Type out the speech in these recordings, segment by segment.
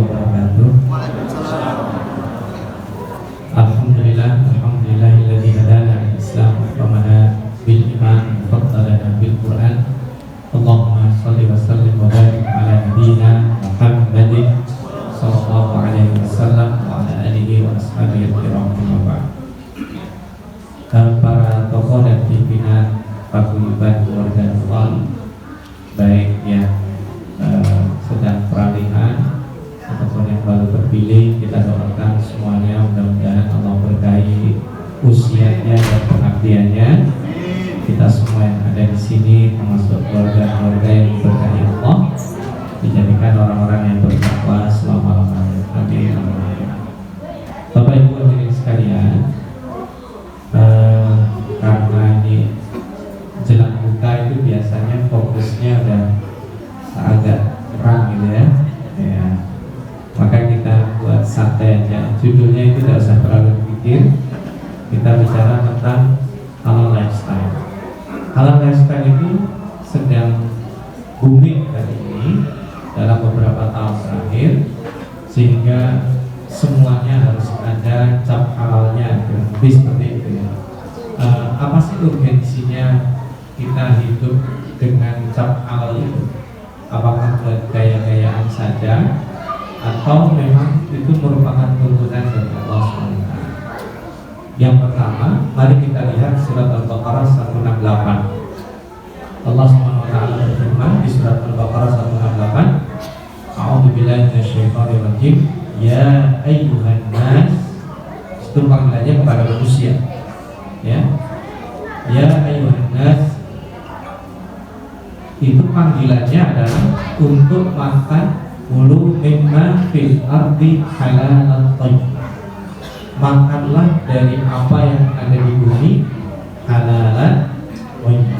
wabarakatuh. Alhamdulillahilladzi hadana lil Islam wa amana bil iman wa faddalana bil Qur'an. Allahumma shalli wa sallim wa barik ala nabiyyina Muhammadin sallallahu alaihi wasallam wa ala alihi wa ashabihi al-kiram. Para tokoh dan pimpinan paguyuban keluarga Allah, baik yang sedang peralihan ataupun yang baru terpilih, kita doakan semuanya mudah-mudahan Allah berkahi usianya dan pengabdiannya. Kita semua yang ada di sini termasuk keluarga-keluarga yang berkahi Allah, dijadikan orang-orang yang bertakwa selama-lamanya. Amin. Bapak Ibu hadirin sekalian, karena ini jelang buka itu biasanya fokusnya udah agak terang gitu ya. Maka kita buat santai aja. Judulnya itu tidak usah terlalu pikir. Kita bicara tentang halal lifestyle. Halal lifestyle itu sedang booming hari ini dalam beberapa tahun terakhir, sehingga semuanya harus ada cap halalnya, lebih seperti itu ya. Apa sih urgensinya kita hidup dengan cap halal itu? Apakah buat gaya-gayaan saja atau memang itu merupakan tuntunan dari Allah SWT? Yang pertama, mari kita lihat surat Al-Baqarah 168. Allah SWT berfirman di surat Al-Baqarah 168, A'udzubillahi minasyaitonir rajim, ya ayyuhan nas. Itu panggilannya kepada manusia. Ya ayyuhan nas, itu panggilannya adalah untuk makan kulu mimma fil ardi halalan thayyib. Makanlah dari apa yang ada di bumi halalan thayyib.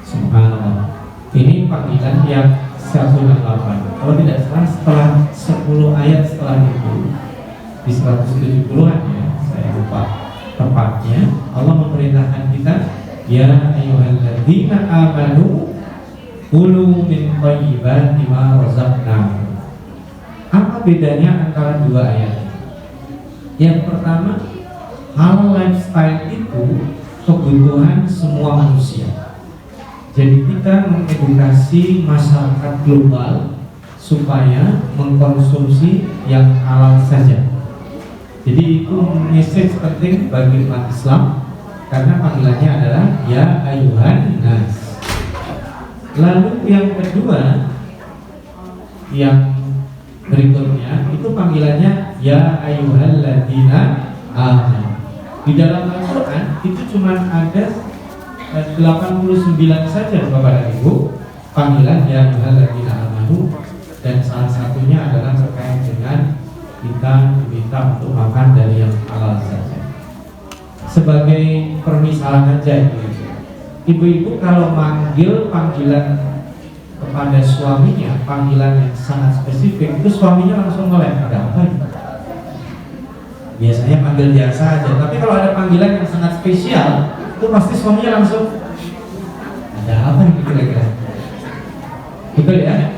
Subhanallah. Ini panggilan yang 168. Kalau tidak salah setelah 10 ayat setelah itu di 170-an ya, saya lupa tepatnya, Allah memerintahkan kita, ya ayyuhalladzina amanu kulu min thayyibati ma razaqnakum. Apa bedanya antara dua ayat? Yang pertama, halal lifestyle itu kebutuhan semua manusia. Jadi kita mengedukasi masyarakat global supaya mengkonsumsi yang halal saja. Jadi itu message penting bagi umat Islam, karena panggilannya adalah ya ayyuhan nas. Lalu yang kedua, yang berikutnya itu panggilannya ya ayyuhalladzina amanu. Di dalam Al-Quran itu cuma ada 89 saja Bapak dan Ibu panggilan ya ayyuhalladzina amanu, dan salah satunya adalah terkait dengan kita diminta untuk makan dari yang halal saja. Sebagai permisalan aja, ibu-ibu kalau manggil panggilan kepada suaminya, panggilan yang sangat spesifik, itu suaminya langsung melek, ada apa ini? Biasanya panggil biasa aja, tapi kalau ada panggilan yang sangat spesial, itu pasti suaminya langsung ada apa nih kira-kira? Betul ya?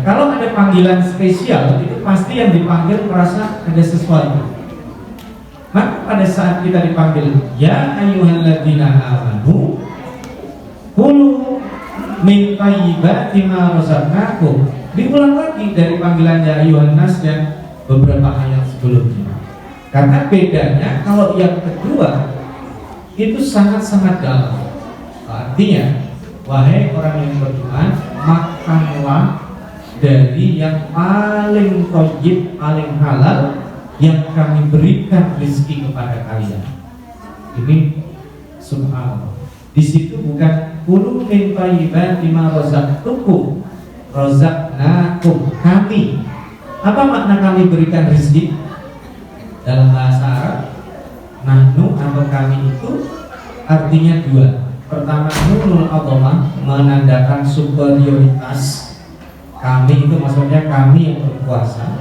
Kalau ada panggilan spesial, itu pasti yang dipanggil merasa ada sesuatu. Maka pada saat kita dipanggil ya ayyuhalladzina amanu kulu min thayyibati ma razaqnakum, diulang lagi dari panggilan ya ayyuhan nas dan beberapa ayat sebelumnya. Karena bedanya kalau yang kedua itu sangat-sangat dalam. Artinya, wahai orang yang beriman, makanlah dari yang paling thayyib, paling halal yang kami berikan rezeki kepada kalian. Ini subhanallah. Di situ bukan kulu min thayyibati ma razaqtukum, razaqnakum, kami. Apa makna kami berikan rezeki? Dalam bahasa Arab, nahnu atau kami itu artinya dua. Pertama, nunul adhamah, menandakan superioritas. Kami itu maksudnya kami yang berkuasa.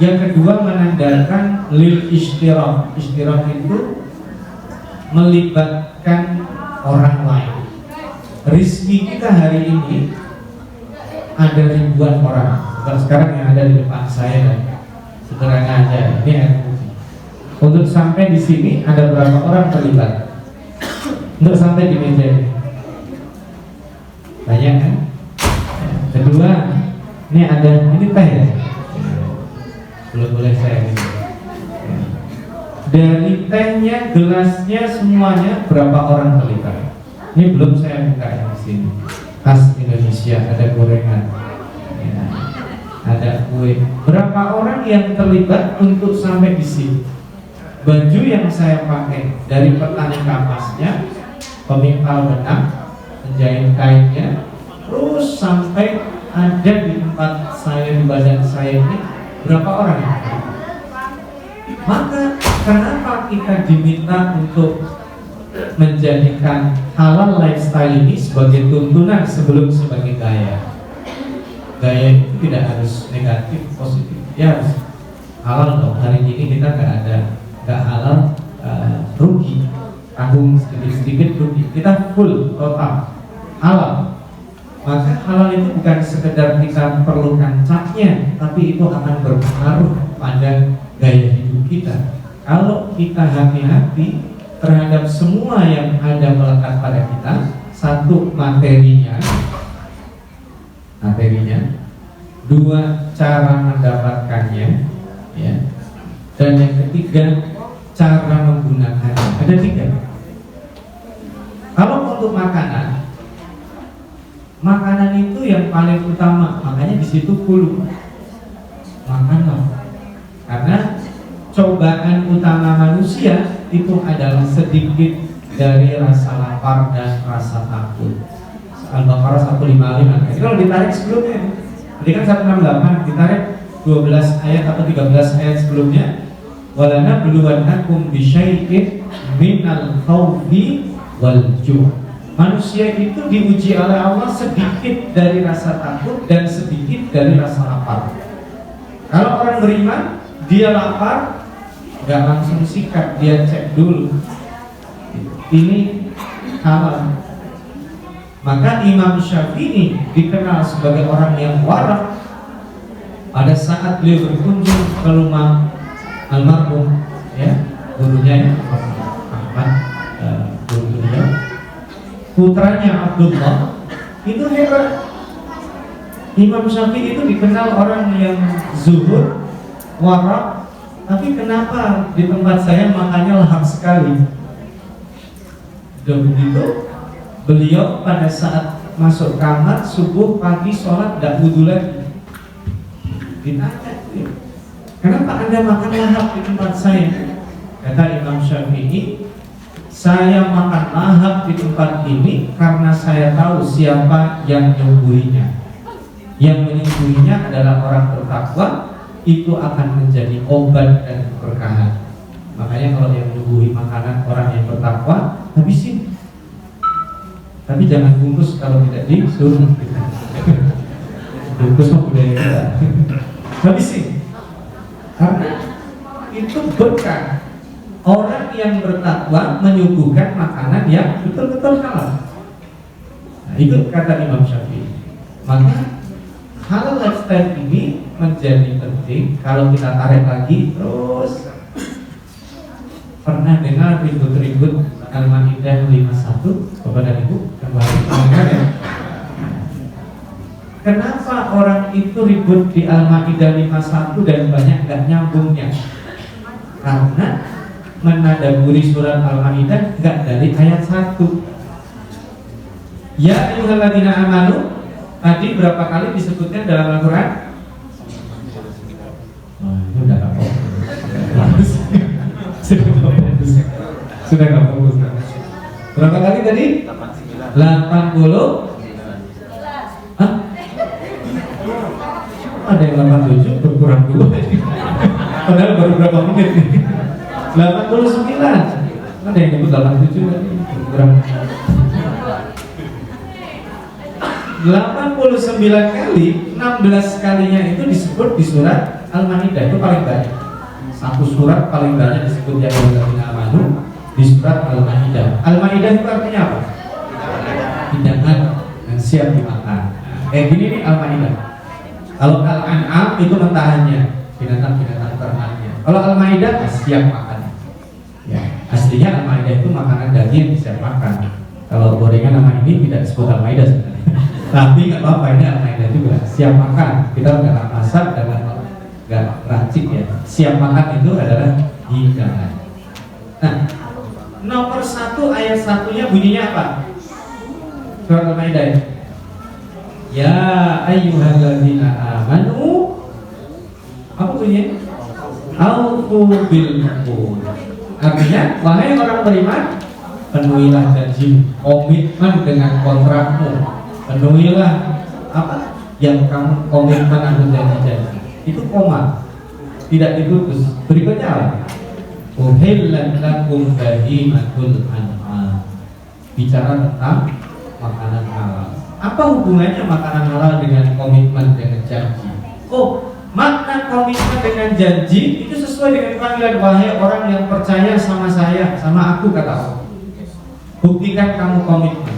Yang kedua, menandakan lil ishtirah. Ishtirah itu melibatkan orang lain. Rizki kita hari ini ada ribuan orang. Sekarang yang ada di depan saya, sederhana aja, ini air putih. Untuk sampai di sini ada berapa orang terlibat? Untuk sampai di meja ini banyak kan? Kedua, ini ada, ini teh ya? Belum boleh saya ini. Dari tehnya, gelasnya, semuanya berapa orang terlibat? Ini belum saya buka yang di sini. Khas Indonesia, ada gorengan, ya, ada kue. Berapa orang yang terlibat untuk sampai di sini? Baju yang saya pakai dari petani kapasnya, pemipal benang, penjahit kainnya, terus sampai ada di tempat saya, di badan saya ini, berapa orang? Maka kenapa kita diminta untuk menjadikan halal lifestyle ini sebagai tuntunan sebelum sebagai gaya? Gaya itu tidak harus negatif, positif, ya harus halal dong. Hari ini kita nggak halal, rugi, tanggung sedikit rugi. Kita full total halal. Maka halal itu bukan sekedar kita perlukan catnya, tapi itu akan berpengaruh pada gaya hidup kita. Kalau kita hati-hati terhadap semua yang ada melekat pada kita, satu materinya, dua cara mendapatkannya, ya, dan yang ketiga cara menggunakannya. Ada tiga. Kalau untuk makanan itu yang paling utama, makanya di situ kulu makanlah. Karena cobaan utama manusia itu adalah sedikit dari rasa lapar dan rasa takut. Al-Baqarah 155. Jadi kalau ditarik sebelumnya, tadi kan 168, ditarik 12 ayat atau 13 ayat sebelumnya, walana buluwannakum bisyai'in minal khawfi wal ju'. Manusia itu diuji oleh Allah sedikit dari rasa takut dan sedikit dari rasa lapar. Kalau orang beriman, dia lapar, nggak langsung sikat, dia cek dulu. Ini halal. Maka Imam Syafi'i dikenal sebagai orang yang warak. Pada saat beliau berkunjung ke rumah almarhum, ya, gurunya Ahmad, gurunya, putranya Abdullah, itu hebat. Imam Syafi'i itu dikenal orang yang zuhud, warak, tapi kenapa di tempat saya makannya lahap sekali? Dan begitu beliau pada saat masuk kamar subuh pagi sholat tidak wudhu lagi. Ditanya, kenapa Anda makan lahap di tempat saya? Kata Imam Syafi'i, saya makan lahap di tempat ini karena saya tahu siapa yang menyembuhinya. Yang menyembuhinya adalah orang bertakwa, itu akan menjadi obat dan keberkahan. Makanya kalau yang menyembuhi makanan orang yang bertakwa, habisin. Tapi jangan bungkus kalau tidak disuruh. Bungkus mah budaya kita. Habisin. Karena itu berkah. Orang yang bertakwa menyuguhkan makanan yang betul-betul halal. Nah, itu kata Imam Syafi'i. Maka halal lifestyle ini menjadi penting. Kalau kita tarik lagi terus, pernah dengar ribut-ribut Al-Maidah 51 Bapak dan Ibu kembali mendengar ya? Kenapa orang itu ribut di Al-Maidah 51 dan banyak gak nyambungnya? Karena menadaburi surat Al-Maidah gak dari ayat 1. Ya ayyuhalladzina amanu, tadi berapa kali disebutkan dalam Al-Quran? Oh, ini udah gak fokus. Sudah gak fokus. Berapa kali tadi? 80. Hah? Ada yang 87 berkurang 2. Padahal baru berapa menit nih? 89. Ada yang nyebut 87 tadi berkurang 89 kali, 16 kalinya itu disebut di surat Al-Maidah. Itu paling banyak. Satu surat paling banyak disebut ya ayyuhalladzina amanu di surat Al-Maidah. Al-Maidah itu artinya apa? Hidangan yang siap dimakan. Gini nih Al-Maidah. Kalau Al-An'am itu mentahannya, binatang-binatang ternaknya. Kalau Al-Maidah siap makan. Ya, aslinya Al-Maidah itu makanan daging siap makan. Kalau gorengan nama ini tidak disebut Al-Maidah sebenarnya. Tapi nggak apa-apa, ini Al-Maidah juga siap makan. Kita nggak masak dan nggak racik ya. Siap makan itu adalah hidangan. Nah, nomor 1 ayat 1-nya bunyinya apa? Surat Al-Maidah. Ya ayyuhalladzina amanu, apa bunyinya? Aufu bil uqud. Artinya, wahai orang beriman, penuhilah janji, komitmen dengan kontrakmu. Penuhilah apa yang kamu komitmen atau janji-janji. Itu koma, tidak diputus. Berikutnya apa? Uhillat lakum bahimatul an'am. Bicara tentang makanan halal. Apa hubungannya makanan halal dengan komitmen dengan janji? Oh, makna komitmen dengan janji itu sesuai dengan panggilan, wahai orang yang percaya sama saya, sama aku, kata Allah. Buktikan kamu komitmen.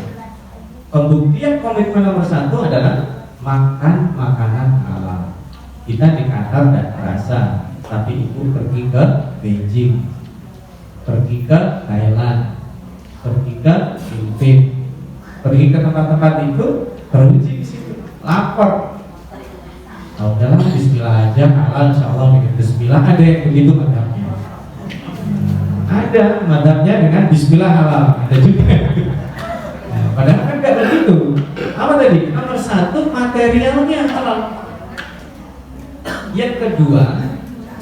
Pembuktian komitmen nomor 1 adalah makan makanan halal. Kita di Qatar tidak terasa, tapi ibu pergi ke Beijing, pergi ke Thailand, pergi ke Filipina, pergi ke tempat-tempat itu teruji di situ, lapar. Nah, udahlah bismillah aja, halal insyaallah dengan bismillah. Ada yang begitu madhabnya. Ada madhabnya dengan bismillah halal, ada juga. Nah, padahal kan nggak begitu. Apa tadi? Nomor 1 materialnya halal. Yang kedua,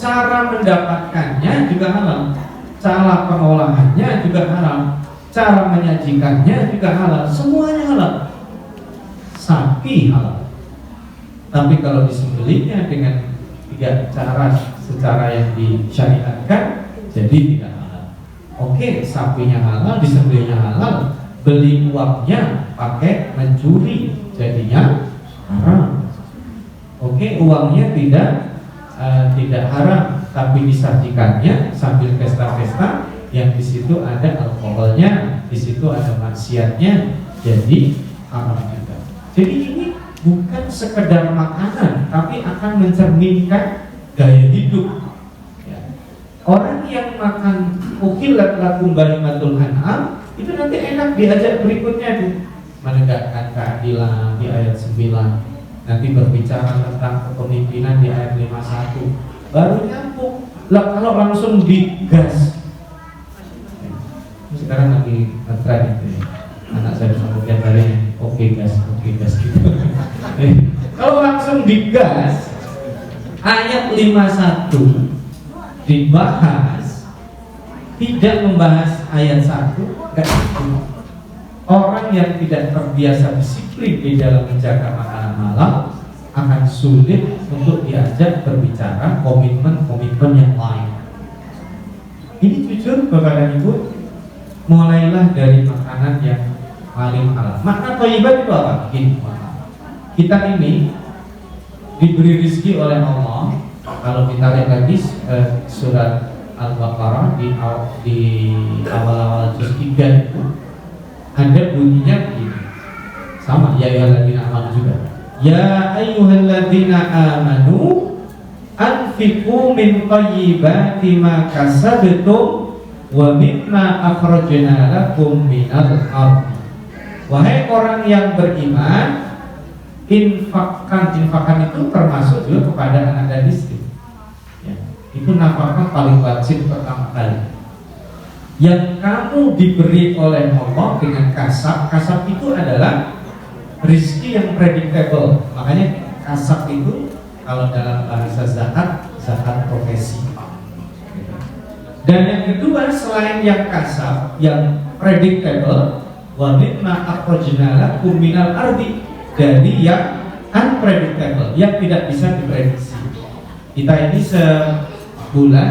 cara mendapatkannya juga halal, cara pengolahannya juga halal, cara menyajikannya juga halal, semuanya halal. Sapi halal. Tapi kalau disembelihnya dengan 3 cara secara yang disyariatkan, jadi tidak halal. Oke, sapinya halal, disembelihnya halal, beli uangnya pakai mencuri, jadinya haram. Oke, uangnya tidak haram, tapi disajikannya sambil pesta-pesta, yang di situ ada alkoholnya, di situ ada maksiatnya, jadi haram juga. Jadi ini bukan sekedar makanan, tapi akan mencerminkan gaya hidup. Ya. Orang yang makan uhillat lakum bahimatul an'am itu nanti enak diajak berikutnya tuh, menegakkan keadilan di ayat 9, nanti berbicara tentang kepemimpinan di ayat 51, baru nyambung. Lah kalau langsung digas, sekarang lagi ngetren itu ya. Anak saya kemudian dari oke gas gitu. Kalau langsung digas, ayat 51 dibahas, tidak membahas ayat 1, enggak itu. Orang yang tidak terbiasa disiplin di dalam menjaga makanan halal akan sulit untuk diajak berbicara komitmen yang lain. Ini jujur Bapak dan Ibu, mulailah dari makanan yang paling halal. Makna thayyibat itu apa? Gini, kita ini diberi rezeki oleh Allah. Kalau kita lihat lagi surat Al-Baqarah di awal-awal juz 3 itu ada bunyinya begini. Sama, ya ayyuhalladzina amanu juga. Ya ayyuhalladzina amanu anfiqu min thayyibati ma kasabtum wa mimma akhrajna lakum minal ardh. Wahai orang yang beriman, infakkan itu termasuk juga kepada anak dan istri. Ya, itu nafkah paling wajib pertama kali. Yang kamu diberi oleh Allah dengan kasab itu adalah rezeki yang predictable. Makanya kasab itu kalau dalam bahasa zakat profesi. Dan yang kedua, selain yang kasab, yang predictable, wa mimma akhrajna lakum minal ardi, dari yang unpredictable, yang tidak bisa diprediksi. Kita ini sebulan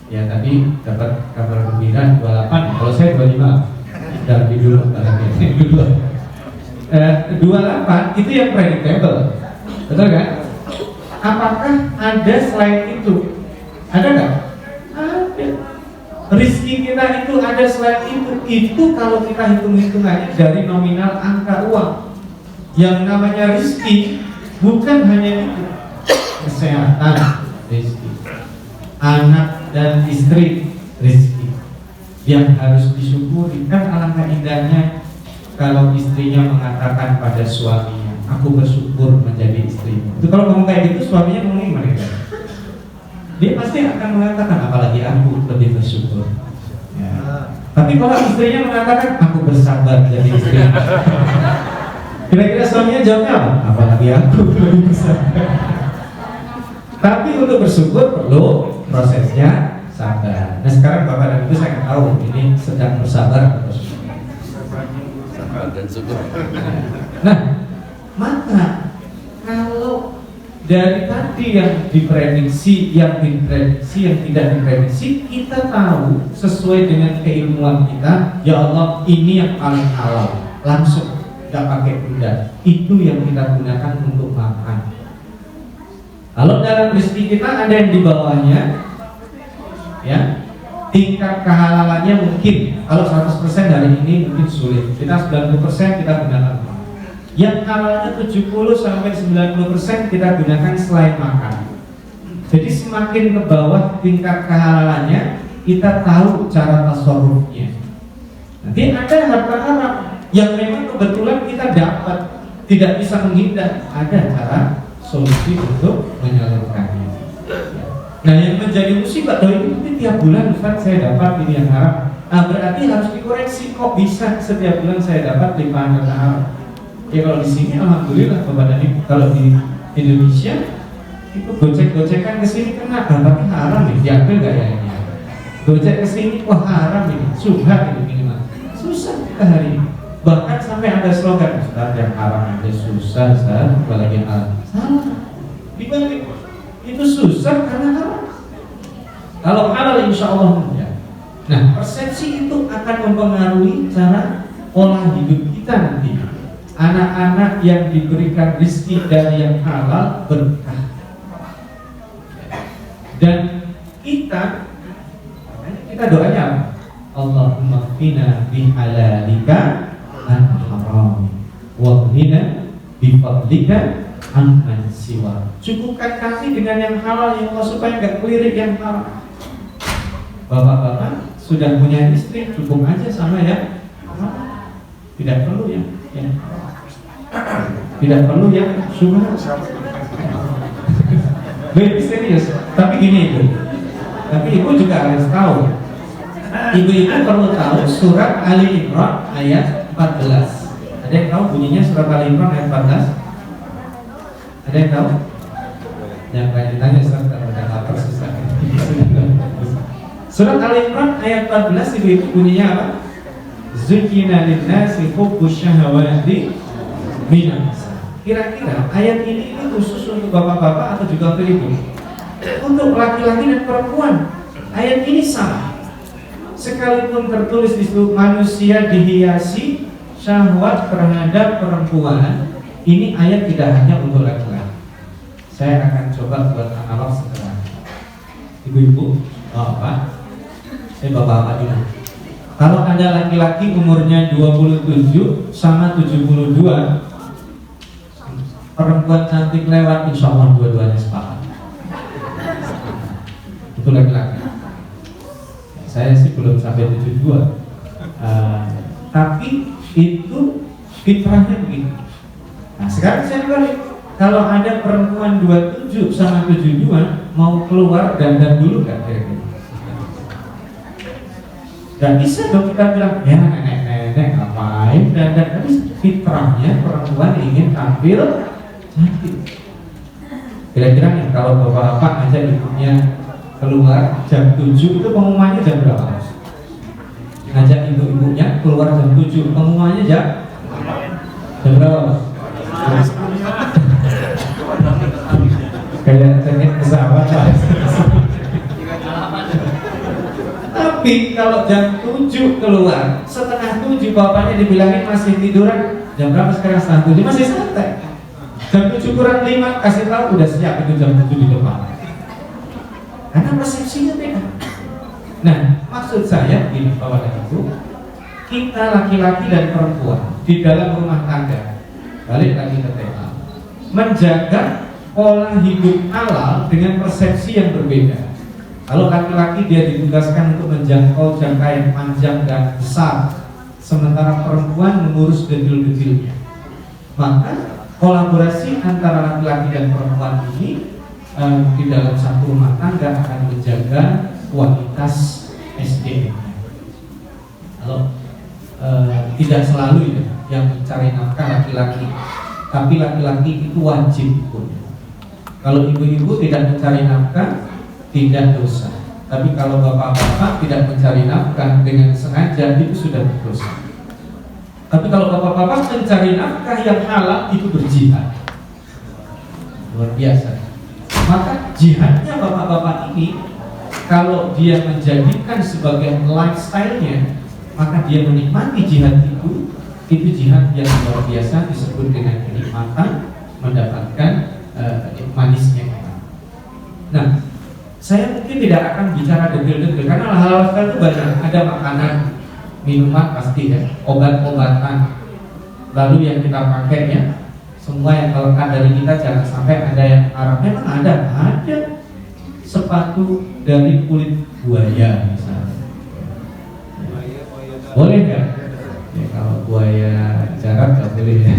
ya tadi dapat kabar gembira 28, kalau saya 25 dari dulu 28 itu yang predictable, betul kan? Apakah ada selain itu? Ada nggak? Ada. Rizki kita itu ada selain itu. Itu kalau kita hitung-hitungannya dari nominal angka uang Yang namanya rezeki bukan hanya itu, kesehatan rezeki, anak dan istri rezeki yang harus disyukuri. Kan alangkah indahnya kalau istrinya mengatakan pada suaminya, aku bersyukur menjadi istrimu. Itu kalau ngomong kayak gitu, suaminya ngomong mereka, dia pasti akan mengatakan apalagi aku lebih bersyukur ya. Tapi kalau istrinya mengatakan aku bersabar jadi istri, kira-kira suaminya jawabnya apa? Apalagi aku lebih bersabar. Tapi untuk bersyukur perlu prosesnya sabar. Nah sekarang Bapak dan Ibu saya tahu ini sedang bersabar atau sabar dan syukur. Nah maka kalau dari tadi yang diprediksi, yang diprediksi, yang tidak diprediksi, kita tahu sesuai dengan keilmuan kita, ya Allah ini yang paling halal, langsung tidak pakai tunda. Itu yang kita gunakan untuk makan. Kalau dalam rezeki kita ada yang di bawahnya, ya tingkat kehalalannya mungkin kalau 100% dari ini mungkin sulit. Kita 90% kita gunakan. Yang halalnya 70-90% kita gunakan selain makan. Jadi semakin ke bawah tingkat kehalalannya, kita tahu cara tasarrufnya. Nanti ada harta haram yang memang kebetulan kita dapat, tidak bisa menghindar. Ada cara solusi untuk menyalurkannya. Nah yang menjadi musibah, ini tiap bulan Ustaz saya dapat ini yang haram. Berarti harus dikoreksi, kok bisa setiap bulan saya dapat limpahan harta haram. Ya kalau di sini alhamdulillah Bapak dan Ibu, kalau di Indonesia itu gocek-gocekan ke sini kena, tapi haram nih, diambil nggak ya ini? Gocek ke sini, wah haram ini, subhat ini minimal. Susah kita hari ini. Bahkan sampai ada slogan, Ustaz yang haram aja susah, Ustaz, apalagi yang haram. Salah. Dibalik itu susah karena haram. Kalau halal insya Allah mudah. Nah persepsi itu akan mempengaruhi cara pola hidup kita nanti. Anak-anak yang diberikan rezeki dari yang halal berkah. Dan kita doanya Allahumma qina bihalalika an haram wa qina bifadlika an siwa. Cukupkan kami dengan yang halal ya Allah supaya enggak kelirik yang haram. Bapak-bapak sudah punya istri, cukup aja sama ya. Tidak perlu ya. Tidak perlu yang syubhat. Lebih serius. Tapi gini Ibu. Tapi Ibu juga harus tahu. Ibu-ibu perlu tahu surat Ali Imran ayat 14. Ada yang tahu bunyinya surat Ali Imran ayat 14? Ada yang tahu? Yang kayak ditanya surat udah lapar susah. Surat Ali Imran ayat 14 Ibu-ibu bunyinya apa? Zuyyina lin-nasi hubbus syahawati minan nisa. Kira-kira ayat ini khusus untuk bapak-bapak atau juga untuk ibu? Untuk laki-laki dan perempuan. Ayat ini sama. Sekalipun tertulis di situ manusia dihiasi syahwat terhadap perempuan, ini ayat tidak hanya untuk laki-laki. Saya akan coba buat analog sekarang. Ibu-ibu, bapak, saya bapak-bapak juga. Kalau ada laki-laki umurnya 27 sama 72, perempuan cantik lewat, insya Allah dua-duanya sepakat. Itu laki-laki. Saya sih belum sampai 72, tapi itu fitrahnya begitu. Nah sekarang saya balik, kalau ada perempuan 27 sama 72 mau keluar dandan dulu nggak kira-kira? Gak bisa dong kita bilang, ya nenek-nenek ngapain dandan. Tapi fitrahnya perempuan ingin tampil cantik. Kira-kira nih kalau bapak-bapak aja ibunya keluar jam 7, itu pengumumannya jam berapa? Ngajak ibu-ibunya keluar jam 7, pengumumannya jam berapa? Kayak teknik pesawat lah. Tapi kalau jam 7 keluar, setengah 7 bapaknya dibilangin masih tiduran. Jam berapa sekarang? Setengah 7, masih santai. Jam 7 kurang 5 kasih tahu udah siap, itu jam 7 di depan. Karena persepsinya beda. Nah, maksud saya gini Bapak dan Ibu, kita laki-laki dan perempuan di dalam rumah tangga balik lagi ke tema, menjaga pola hidup halal dengan persepsi yang berbeda. Kalau laki-laki dia ditugaskan untuk menjangkau jangka yang panjang dan besar, sementara perempuan mengurus detail-detailnya, maka kolaborasi antara laki-laki dan perempuan ini di dalam satu rumah tangga akan menjaga kualitas SDM. Kalau tidak selalu ya yang mencari nafkah laki-laki, tapi laki-laki itu wajib ikut. Kalau ibu-ibu tidak mencari nafkah, tidak dosa. Tapi kalau bapak-bapak tidak mencari nafkah dengan sengaja, itu sudah berdosa. Tapi kalau bapak-bapak mencari nafkah yang halal, itu berjihad. Luar biasa. Maka jihadnya bapak-bapak ini, kalau dia menjadikan sebagai lifestyle-nya, maka dia menikmati jihad itu jihad yang luar biasa, disebut dengan kenikmatan, mendapatkan manisnya. Nah, saya mungkin tidak akan bicara detail-detail karena hal-hal itu banyak. Ada makanan, minuman pasti ya, obat-obatan, lalu yang kita pakai ya, semua yang melekat dari kita, jangan sampai ada yang haram. Memang ada sepatu dari kulit buaya misalnya, boleh nggak? Ya, kalau buaya jarak nggak boleh ya.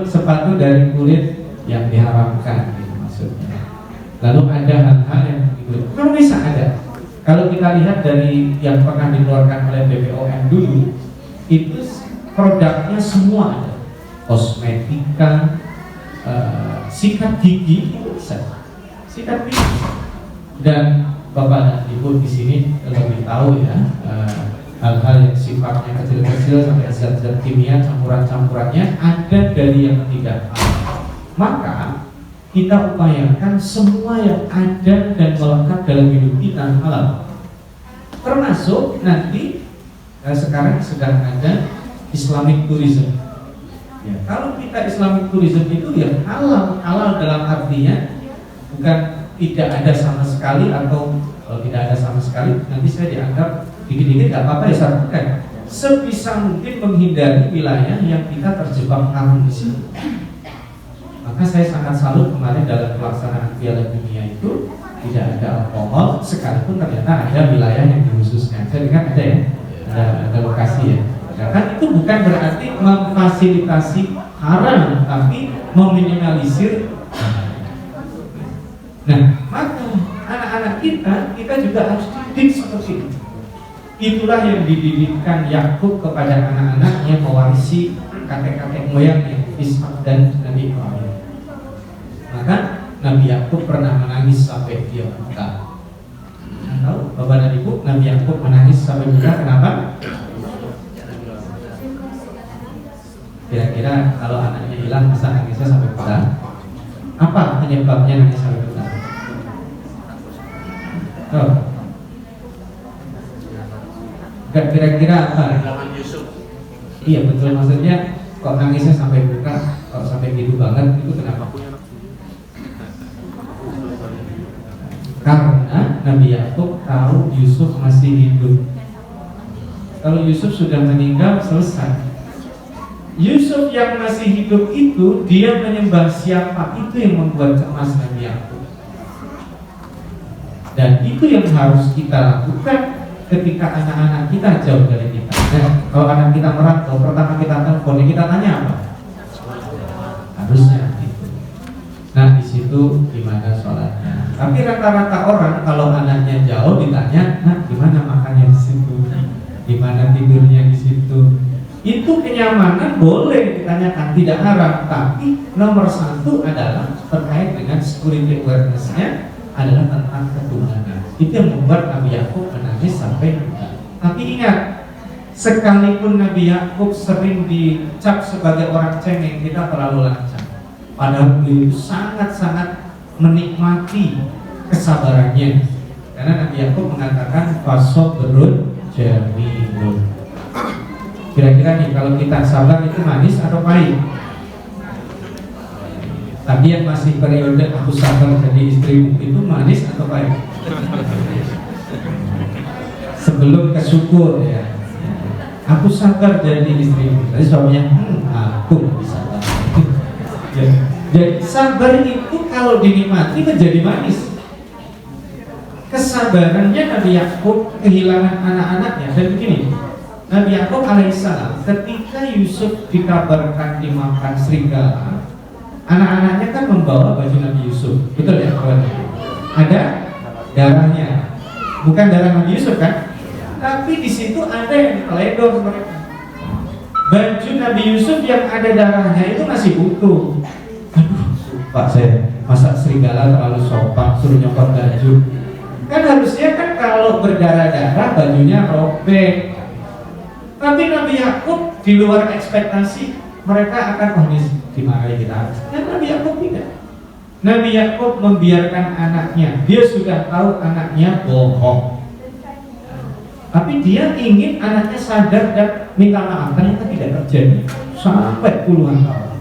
Sepatu dari kulit yang diharamkan gitu maksudnya. Lalu ada hal-hal yang begitu. Kalau bisa ada. Kalau kita lihat dari yang pernah dikeluarkan oleh BPOM dulu, itu produknya semua ada. Kosmetika, sikat gigi itu bisa. Sikat gigi. Dan Bapak dan Ibu di sini lebih tahu ya, hal-hal yang sifatnya kecil-kecil sampai zat-zat kimia, campuran-campurannya ada dari yang tidak halal. Maka kita upayakan semua yang ada dan melekat dalam hidup kita halal. Termasuk nanti sekarang sedang ada Islamic tourism. Ya, kalau kita Islamic tourism itu ya halal dalam artinya bukan tidak ada sama sekali, atau kalau tidak ada sama sekali nanti saya dianggap dikit-dikit nggak apa-apa ya, saya bukan. Sebisa mungkin menghindari wilayah yang kita terjebak haram di sini. Maka saya sangat salut kemarin dalam pelaksanaan Piala Dunia itu tidak ada alkohol, sekalipun ternyata ada wilayah yang dikhususkan. Saya dengar ada ya, ada lokasi ya. Ya kan itu bukan berarti memfasilitasi haram, tapi meminimalisir. Nah, maka anak-anak kita juga harus dididik seperti itu. Itulah yang dididikkan Yakub kepada anak-anaknya, mewarisi kakek-kakek moyangnya, Ishak dan Nabi Ibrahim. Maka Nabi Yakub pernah menangis sampai dia buta. Tahu Bapak dan Ibu, Nabi Yakub menangis sampai buta kenapa? Kira-kira kalau anaknya hilang masa nangisnya sampai buta? Apa penyebabnya nangis sampai buta? Oh. Gak kira-kira apa? Iya betul, maksudnya kok nangisnya sampai buta, kok sampai gitu banget, itu kenapa? Karena Nabi Yakub tahu Yusuf masih hidup. Kalau Yusuf sudah meninggal, selesai. Yusuf yang masih hidup itu, dia menyembah siapa, itu yang membuat cemas Nabi Yakub. Dan itu yang harus kita lakukan ketika anak-anak kita jauh dari kita. Nah, kalau anak kita merantau, pertama kita telepon, kita tanya apa? Harusnya itu. Nah, di situ gimana sholatnya? Tapi rata-rata orang kalau anaknya jauh ditanya, nah gimana makannya di situ? Gimana tidurnya di situ? Itu kenyamanan boleh ditanyakan, tidak haram. Tapi nomor satu adalah terkait dengan security awareness-nya adalah tentang ketuhanan. Itu yang membuat Nabi Yakub menangis sampai buta. Tapi ingat, sekalipun Nabi Yakub sering dicap sebagai orang cengeng, kita terlalu lancang. Padahal beliau itu sangat-sangat menikmati kesabarannya. Karena Nabi Yakub mengatakan fasobrun jamilun. Kira-kira nih, kalau kita sabar itu manis atau pahit? Tadi yang masih periode aku sabar jadi istrimu itu manis atau pahit? Sebelum ke syukur ya, aku sabar jadi istrimu. Tadi suaminya aku bisa sabar. Jadi sabar itu kalau dinikmati menjadi manis. Kesabarannya Nabi Yakub kehilangan anak-anaknya. Dan begini, Nabi Yakub alaihissalam ketika Yusuf dikabarkan dimakan serigala, anak-anaknya kan membawa baju Nabi Yusuf, betul ya kawan? Ada darahnya, bukan darah Nabi Yusuf kan? Tapi di situ ada yang teledor mereka. Baju Nabi Yusuf yang ada darahnya itu masih utuh. Aduh, Pak, saya masa serigala terlalu sopan suruh nyopot baju. Kan harusnya kan kalau berdarah-darah bajunya robek. Tapi Nabi Yakub di luar ekspektasi mereka akan dimarahi kita. Dan Nabi Yakub tidak. Nabi Yakub membiarkan anaknya. Dia sudah tahu anaknya bohong. Tapi dia ingin anaknya sadar dan minta maaf. Ternyata tidak terjadi. Sampai puluhan tahun.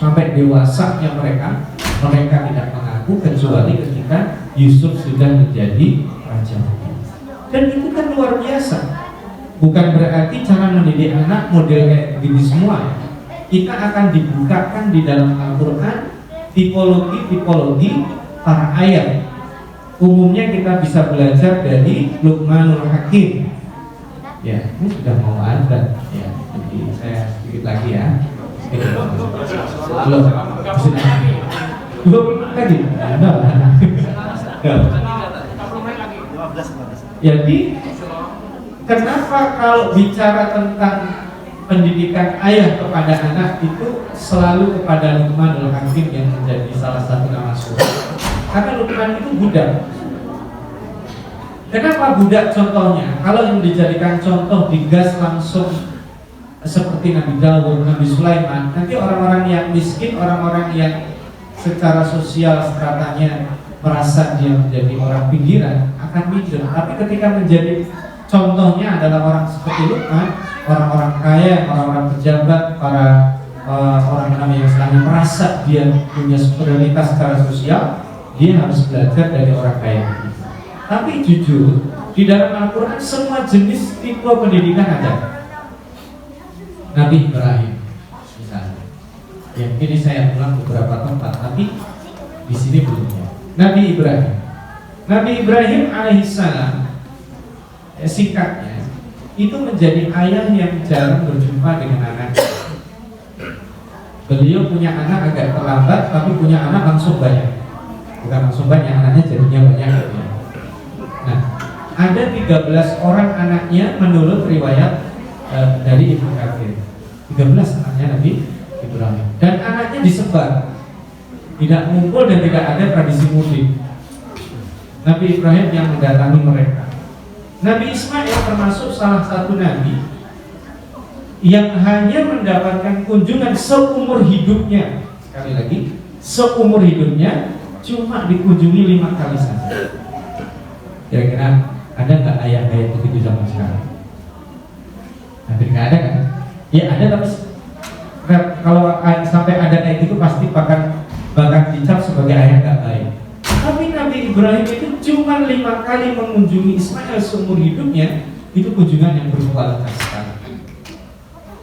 Sampai dewasanya mereka tidak mengaku kecuali ketika Yusuf sudah menjadi raja. Dan itu kan luar biasa. Bukan berarti cara mendidik anak model kayak begini semua. Kita akan dibukakan di dalam Al-Quran tipologi para ayat. Umumnya kita bisa belajar dari Luqmanul Hakim. Ya, ini sudah mau azan. Ya, jadi saya sedikit lagi ya. Belum tadi. Jadi kenapa kalau bicara tentang pendidikan ayah kepada anak itu selalu kepada Luqmanul Hakim yang menjadi salah satu nama surah? Karena Luqman itu budak. Kenapa budak contohnya? Kalau yang dijadikan contoh digas langsung seperti Nabi Dawud, Nabi Sulaiman, nanti orang-orang yang miskin, orang-orang yang secara sosial stratanya merasa dia menjadi orang pinggiran akan minder. Tapi ketika menjadi contohnya adalah orang seperti Luqman, orang-orang kaya, orang-orang pejabat, para orang-orang yang sedang merasa dia punya superioritas secara sosial, dia harus belajar dari orang kaya. Tapi jujur, di dalam Al-Quran semua jenis tipe pendidikan ada. Nabi Ibrahim, misalnya. Ya, ini saya ulang beberapa tempat, tapi di sini belum. Nabi Ibrahim alaihissalam, singkatnya, itu menjadi ayah yang jarang berjumpa dengan anak. Beliau punya anak agak terlambat, tapi punya anak langsung banyak. Bukan langsung banyak, anaknya jadinya banyak. Nah, ada 13 orang anaknya menurut riwayat dari Ibnu Katsir. 13 anaknya Nabi Ibrahim. Dan anaknya disebar, tidak ngumpul dan tidak ada tradisi mudik. Nabi Ibrahim yang mendatangi mereka. Nabi Ismail termasuk salah satu nabi yang hanya mendapatkan kunjungan seumur hidupnya. Sekali lagi, seumur hidupnya cuma dikunjungi 5 kali saja. Kira-kira ada nggak ayat-ayat begitu zaman sekarang? Hampir nggak ada kan? Ya ada, tapi kalau sampai ada kayak gitu pasti bahkan dicap sebagai ayat nggak baik. Tapi Nabi Ibrahim itu cuma 5 kali mengunjungi Ismail seumur hidupnya. Itu kunjungan yang berkualitas sekali.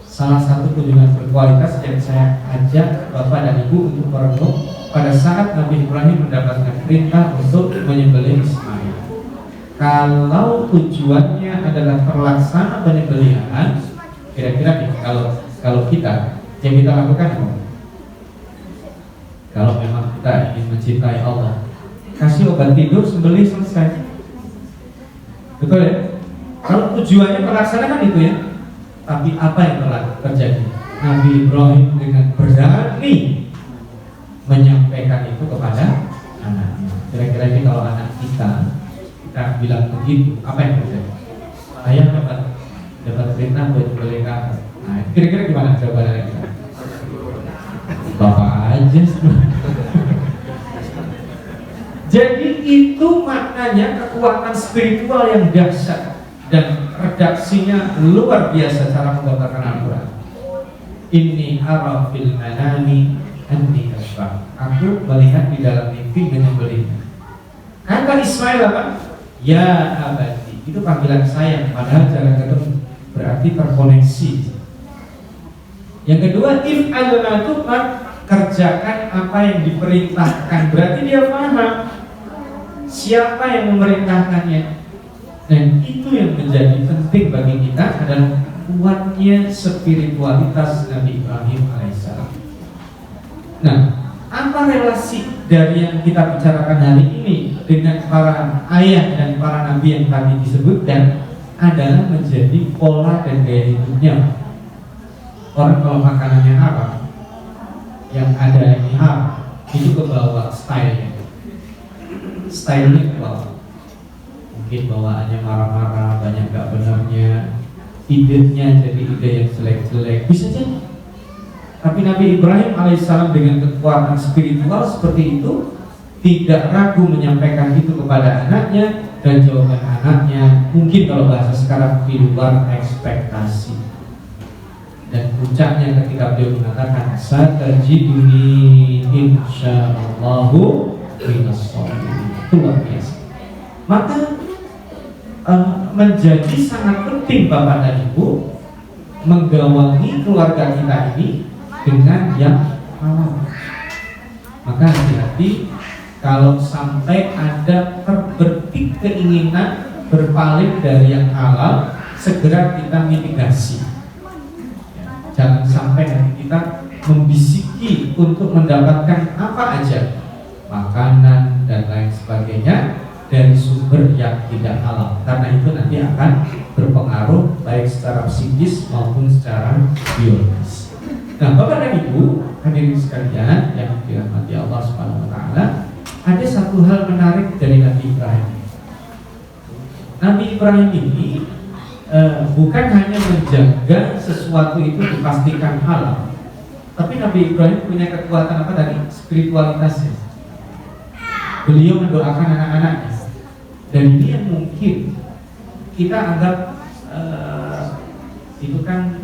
Salah satu kunjungan berkualitas yang saya ajak Bapak dan Ibu untuk merenung pada saat Nabi Ibrahim mendapatkan perintah untuk menyembelih Ismail. Kalau tujuannya adalah terlaksana penyembelihan, kira-kira nih, kalau kita yang kita lakukan apa? Kalau memang kita ingin mencintai Allah, kasih obat tidur, sembelih, selesai. Betul ya? Kalau tujuannya terlaksana kan itu ya. Tapi apa yang telah terjadi? Nabi Ibrahim dengan berani menyampaikan itu kepada anaknya. Kira-kira ini kalau anak kita bilang begitu, apa yang terjadi? Ayah dapat perintah buat beli kamu. Nah, kira-kira gimana jawabannya kita? Bapak aja. Jadi itu maknanya kekuatan spiritual yang dahsyat dan redaksinya luar biasa cara menggambarkan Al-Quran. Inni ara fil manami anni asbah. Aku melihat di dalam mimpi menyembelihnya. Kata Ismail apa? Ya abadi. Itu panggilan sayang, padahal jarang ketemu. Berarti terkoneksi. Yang kedua, if al-matuqat, kerjakan apa yang diperintahkan. Berarti dia paham siapa yang memerintahkannya. Dan itu yang menjadi penting bagi kita adalah kuatnya spiritualitas Nabi Ibrahim alaihissalam. Nah, apa relasi dari yang kita bicarakan hari ini dengan para ayah dan para nabi yang tadi disebutkan adalah menjadi pola dan gaya hidupnya. Orang kalau makanannya haram, yang ada ini haram, itu ke bawah stylenya ke bawah. Mungkin bawaannya marah-marah, banyak gak benarnya, idenya jadi ide yang jelek-jelek, bisa jadi. Tapi Nabi Ibrahim alaihissalam dengan kekuatan spiritual seperti itu tidak ragu menyampaikan itu kepada anaknya, dan jawaban anaknya mungkin kalau bahasa sekarang di luar ekspektasi. Dan puncaknya ketika beliau mengatakan satajiduni insyaallahu minas sholihin. Itu luar biasa. Maka menjadi sangat penting Bapak dan Ibu menggawangi keluarga kita ini dengan yang halal. Maka hati-hati kalau sampai ada terbetik keinginan berpaling dari yang halal, segera kita mitigasi. Jangan sampai nanti kita membisiki untuk mendapatkan apa aja, makanan dan lain sebagainya dari sumber yang tidak halal, karena itu nanti akan berpengaruh baik secara psikis maupun secara biologis. Nah, Bapak dan Ibu hadirin sekalian yang dirahmati Allah Subhanahu wa taala, ada satu hal menarik dari Nabi Ibrahim. Nabi Ibrahim ini bukan hanya menjaga sesuatu itu dipastikan halal, tapi Nabi Ibrahim punya kekuatan apa tadi? Spiritualitasnya. Beliau mendoakan anak-anaknya. Dan ini yang mungkin kita anggap itu kan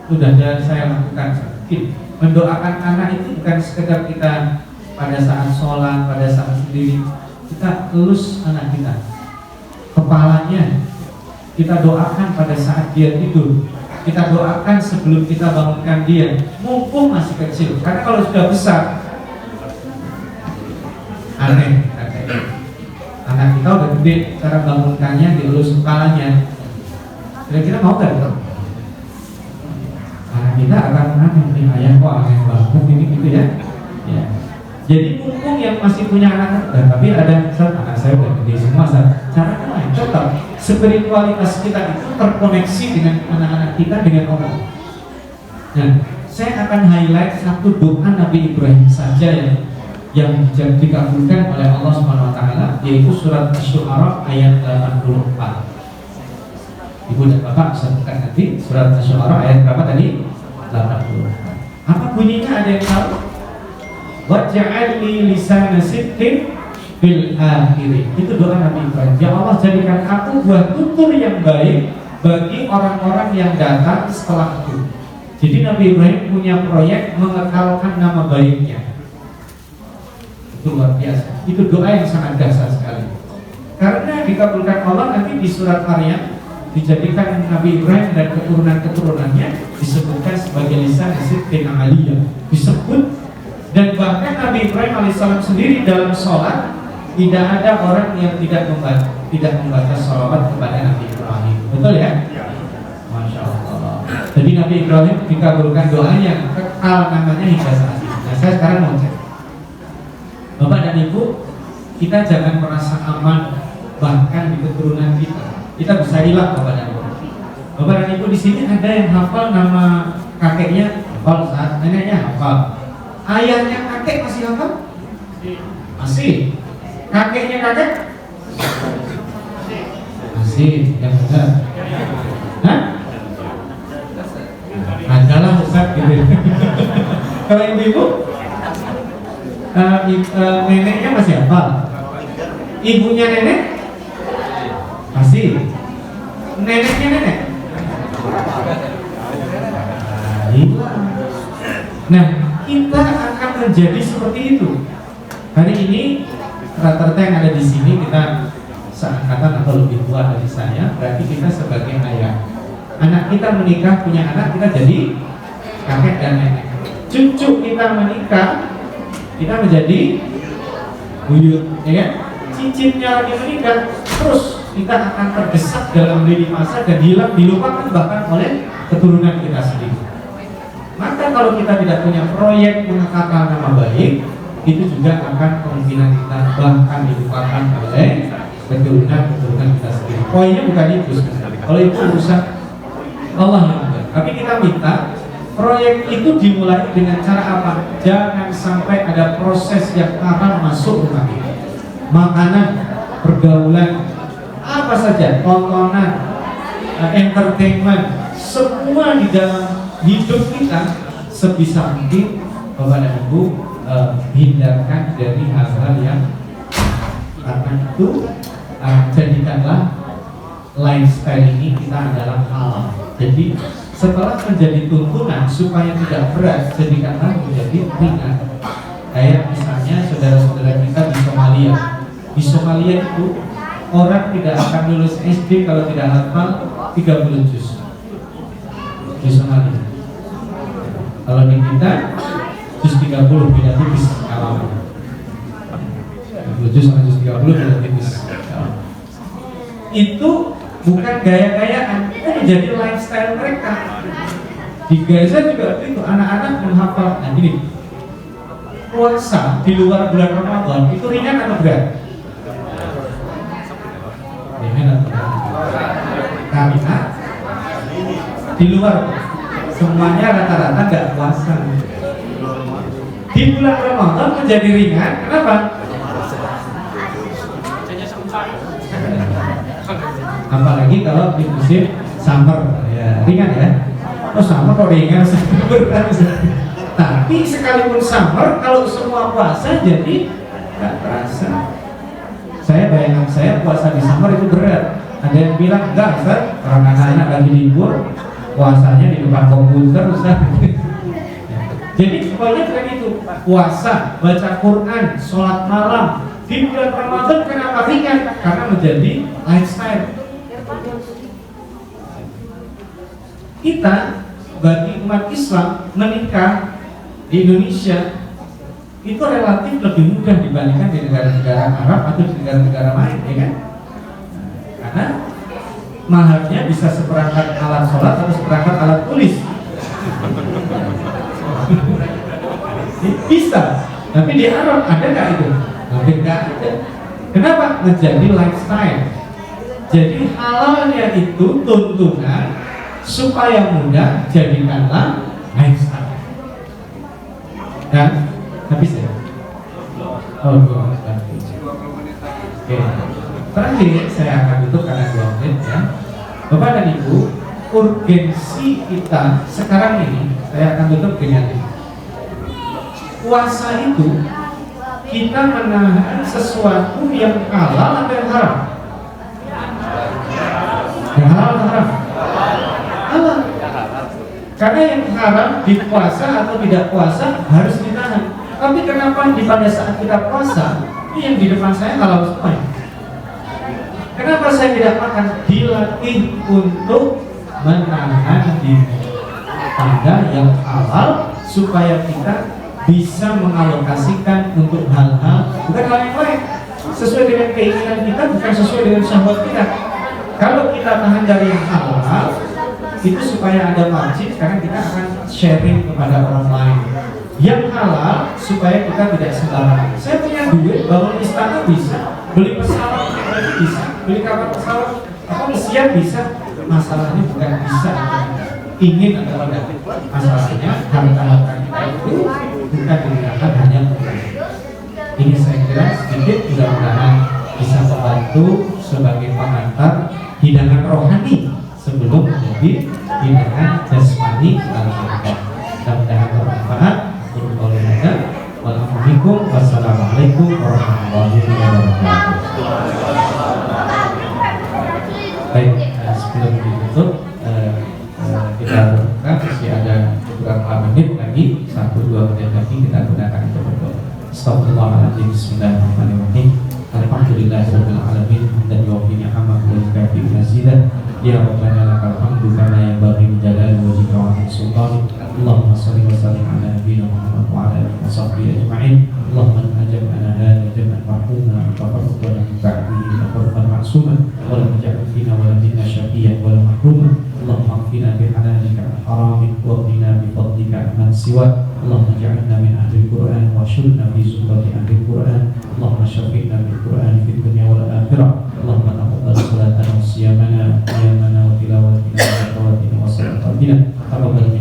sudah dari saya lakukan. Mungkin mendoakan anak itu bukan sekedar kita pada saat sholat, pada saat sendiri. Kita elus anak kita, kepalanya kita doakan pada saat dia tidur, kita doakan sebelum kita bangunkan dia, mumpung masih kecil. Karena kalau sudah besar aneh katanya. Anak kita udah gede, cara bangunkannya dielus kepalanya. Kira-kira mau gak dong? Anak kita akan aneh nih, ayah kok aneh banget ini gitu ya. Ya. Jadi mumpung yang masih punya anak, tapi ada anak saya udah gede semua, cara lain tetap spiritualitas kita itu terkoneksi dengan anak-anak kita dengan Allah. Nah, saya akan highlight satu doa Nabi Ibrahim saja yang dikabulkan oleh Allah Subhanahu wa taala, yaitu surat Asy-Syu'ara ayat 84. Ibu dan Bapak bisa buka nanti surat Asy-Syu'ara ayat berapa tadi? 84. Apa bunyinya, ada yang tahu? Waj'alni lisana sidqin fil akhirin. Itu doa Nabi Ibrahim. Ya Allah, jadikan aku buah tutur yang baik bagi orang-orang yang datang setelahku. Jadi Nabi Ibrahim punya proyek mengekalkan nama baiknya. Itu luar biasa. Itu doa yang sangat dasar sekali. Karena dikabulkan Allah nanti di surat Maryam, dijadikan Nabi Ibrahim dan keturunan-keturunannya disebutkan sebagai lisan sidqin amaliyah. Disebut, dan bahkan Nabi Ibrahim alaihissalam sendiri dalam sholat tidak ada orang yang tidak membaca sholawat kepada Nabi Ibrahim. Betul ya? Masya Allah. Jadi Nabi Ibrahim dikabulkan doanya, kekal namanya hingga saat ini. Nah, saya sekarang mau cek, Bapak dan Ibu, kita jangan merasa aman bahkan di keturunan kita. Kita bisa hilang, Bapak dan Ibu. Bapak dan Ibu di sini ada yang hafal nama kakeknya, hafal, saat neneknya hafal, ayahnya kakek masih hafal? Masih. Kakeknya kakek? Masih. Yang benar. Hah? Adalah Ustaz gitu. Kalau ibu-ibu? Neneknya masih hafal? Ibunya nenek? Masih. Neneknya nenek? Nah, kita akan menjadi seperti itu. Hari ini rata-rata yang ada di sini kita seangkatan atau lebih tua dari saya, berarti kita sebagai ayah. Anak kita menikah, punya anak, kita jadi kakek dan nenek. cucu kita menikah, kita menjadi buyut, ya kan? Cicitnya lagi meninggal, terus kita akan terdesak dalam lini masa dan hilang, dilupakan bahkan oleh keturunan kita sendiri. Maka kalau kita tidak punya proyek mengangkat nama baik, itu juga akan kemungkinan kita bahkan dilupakan oleh keturunan kita sendiri. Poinnya bukan itu, kalau itu urusan Allah yang ada. Tapi kita minta proyek itu dimulai dengan cara apa? Jangan sampai ada proses yang haram masuk rumah kita. Makanan, pergaulan, apa saja, tontonan, entertainment, semua di dalam hidup kita sebisa mungkin Bapak dan Ibu hindarkan dari hal-hal yang karena itu jadikanlah lifestyle ini kita adalah halal. Jadi setelah menjadi tuntunan supaya tidak berat, jadikanlah menjadi ringan. Kayak misalnya saudara-saudara kita di Somalia. Di Somalia itu orang tidak akan lulus SD kalau tidak hafal 30 juz. Di Somalia. Kalau di kita juz 30 beda tipis kalau 30 juz sama juz 30 beda tipis. Itu bukan gaya-gayaan, itu menjadi lifestyle mereka. Di Gaza juga itu anak-anak menghafal. Nah gini, puasa di luar bulan Ramadan itu ringan atau berat? Karena di luar semuanya rata-rata nggak puasa. Di bulan Ramadan menjadi ringan, kenapa? Apalagi kalau di musim summer, ya ringan ya. Oh summer kok ringan, berat. Tapi sekalipun summer, kalau semua puasa jadi nggak terasa. Bayangan saya puasa di summer itu berat. Ada yang bilang enggak Ustaz, orang anak-anak lagi libur, puasanya di depan komputer Ustaz. Jadi pokoknya bukan itu. Puasa, baca Quran, sholat malam di bulan Ramadan kenapa ringan? Karena menjadi lifestyle. Kita bagi umat Islam menikah di Indonesia itu relatif lebih mudah dibandingkan di negara-negara Arab atau di negara-negara lain, ya kan? Karena maharnya bisa seperangkat alat sholat atau seperangkat alat tulis. Bisa, tapi di Arab ada nggak itu? Mungkin nggak ada. Kenapa? Menjadi lifestyle. Jadi halalnya itu tuntunan supaya mudah, jadikanlah lifestyle. Dan habis ya? Oh, 2 menit. Oke. Terakhir saya akan tutup karena 2 menit ya. Bapak dan Ibu, urgensi kita sekarang ini saya akan tutup dengan ini. Puasa itu kita menahan sesuatu yang halal atau yang haram? Yang halal atau haram? Halal. Karena yang haram di puasa atau tidak puasa harus ditahan. Tapi kenapa pada saat kita puasa ini yang di depan saya halal semua? Kenapa saya tidak makan? Dilatih untuk menahan diri pada yang halal supaya kita bisa mengalokasikan untuk hal-hal bukan hal yang lain sesuai dengan keinginan kita, bukan sesuai dengan syahwat kita. Kalau kita tahan dari yang halal itu supaya ada margin, karena kita akan sharing kepada orang lain. Yang halal supaya kita tidak sembarangan. Saya punya duit, bangun istana bisa, beli pesawat bisa, beli kapal pesawat apa pesiar bisa. Masalahnya bukan bisa, ingin atau tidak. Masalahnya harta-harta kita itu bukan digunakan hanya untuk ini. Saya kira sedikit mudah-mudahan bisa membantu sebagai pengantar hidangan rohani sebelum menjadi hidangan jasmani dalam hidup. Mudah-mudahan bermanfaat. Wassalamualaikum warahmatullahi wabarakatuh. Baik, sebelum ditutup kita buka, masih ada beberapa menit lagi, 1-2 menit lagi kita gunakan untuk berdoa. Astagfirullahaladzim. Bismillahirrahmanirrahim. Alhamdulillahirabbil alamin dan yuwaffi ni'amahu wa yukafi mazidah. Ya Rabbana lakal hamdu kama yanbaghi li jalali wajhika wa 'azimi sultanik. Allahumma shalli wa sallim ala nabiyyina Muhammad wa ala alihi wa sahbihi ajma'in. Allahumma ajabna hadha jam'an marhuma wa tafaddalna min ba'dihi tafaddal ma'suma wa la taj'al fina wa la minna syaqiyyan wa la mahruma. Allahumma qina bi halalika an haramik wa qina bi fadlika man siwa. Allahumma ja'alna min ahli al-Qur'an wa shurna fi zumrati ahli al-Qur'an. Allahumma syafi'na bil Qur'an fi dunya wal akhirah. Allahumma taqabbal salatana wa siyamana wa qiyamana wa tilawatina wa salawatina wa salatatina. Taqabbal